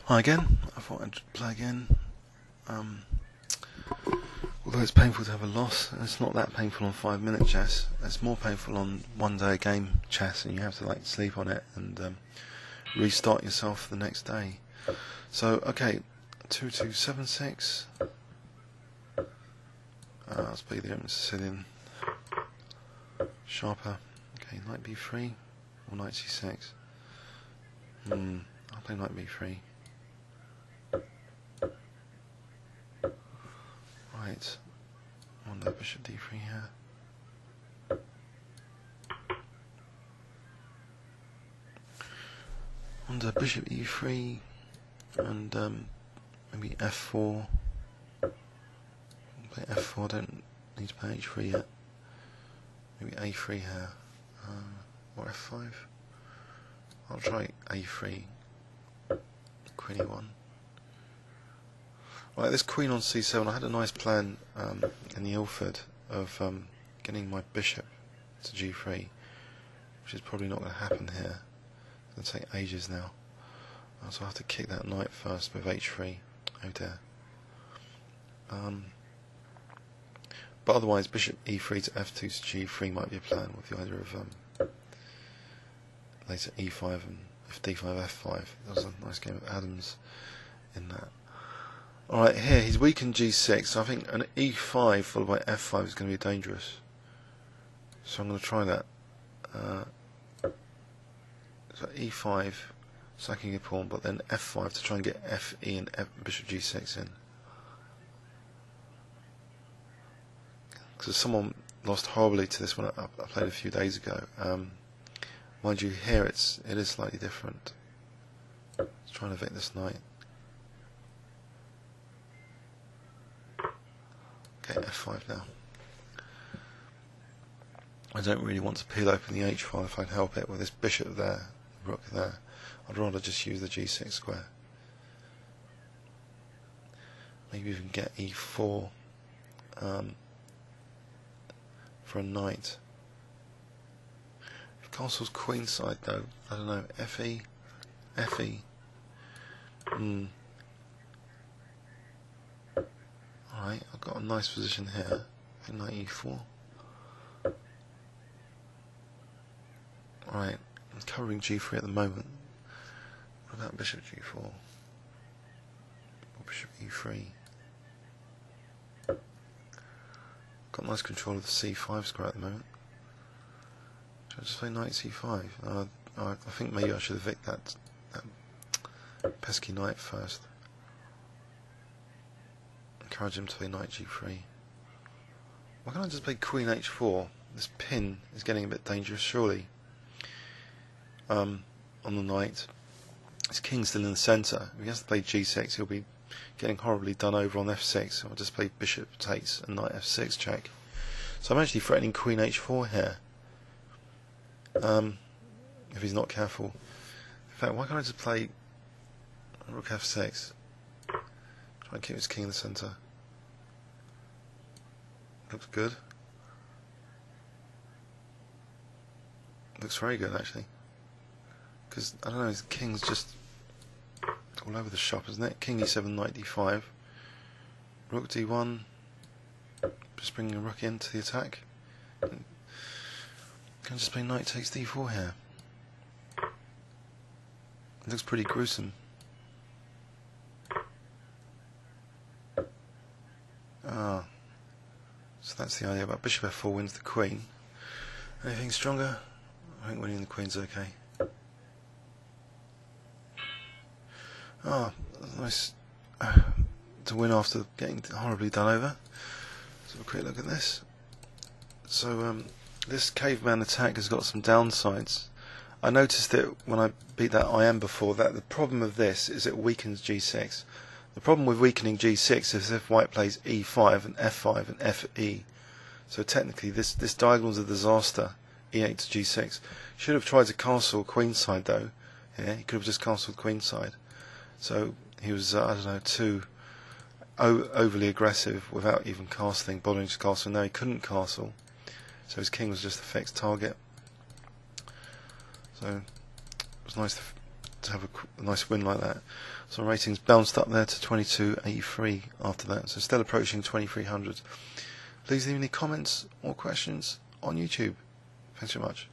Hi again. I thought I'd play again. Although it's painful to have a loss, it's not that painful on 5-minute chess. It's more painful on one-day game chess, and you have to like sleep on it and restart yourself the next day. So okay, 2276. Let's play the open Sicilian. Sharper. Okay, knight b3 or knight c6. I'll play knight b3. Right, wonder bishop d3 here. Wonder bishop e3 and maybe f4. Play f4. Don't need to play h3 yet. Maybe a3 here or f5. I'll try a3. Queen e1. Right, this queen on c7, I had a nice plan in the Ilford of getting my bishop to g3, which is probably not going to happen here. It's going to take ages now. So I have to kick that knight first with h3. Oh dear. But otherwise, bishop e3 to f2 to g3 might be a plan, with the idea of later e5 and if d5 f5. There was a nice game of Adams in that. Alright, here he's weakened g6, so I think an e5 followed by f5 is going to be dangerous. So I'm going to try that. So e5, sacking a pawn, but then f5 to try and get fe and bishop g6 in. Because someone lost horribly to this one I played a few days ago. Mind you, here it is slightly different. Let's try and evict this knight. Okay, f5 now. I don't really want to peel open the h file if I can help it with this bishop there, rook there. I'd rather just use the g6 square. Maybe even get e4 for a knight. If castle's queenside though, I don't know, fe. Alright, I've got a nice position here. Knight e4. Alright, I'm covering g3 at the moment. What about bishop g4? Or bishop e3? Got nice control of the c5 square at the moment. Should I just play knight c5? I think maybe I should evict that pesky knight first. Encourage him to play knight g3. Why can't I just play queen h4? This pin is getting a bit dangerous, surely. On the knight. His king's still in the centre. If he has to play g6, he'll be getting horribly done over on f6. So I'll just play bishop takes and knight f6 check. So I'm actually threatening queen h4 here. If he's not careful. In fact, why can't I just play rook f6? Try and keep his king in the centre. Looks good. Looks very good actually. Because, I don't know, his king's just all over the shop, isn't it? King e7, knight d5. Rook d1. Just bringing a rook into the attack. Can I just play knight takes d4 here? It looks pretty gruesome. So that's the idea about bishop f4 wins the queen. Anything stronger? I think winning the queen's okay. Nice to win after getting horribly done over. Let's have a quick look at this. So this caveman attack has got some downsides. I noticed that when I beat that IM before, that the problem of this is it weakens g6. The problem with weakening g6 is if white plays e5 and f5 and fe. So technically this diagonal is a disaster. e8 to g6. Should have tried to castle queenside though. Yeah, he could have just castled queenside. So he was, I don't know, too overly aggressive without even castling, bothering to castle. No, he couldn't castle. So his king was just a fixed target. So it was nice to have a nice win like that. So ratings bounced up there to 2283 after that, so still approaching 2300. Please leave any comments or questions on YouTube. Thanks very much.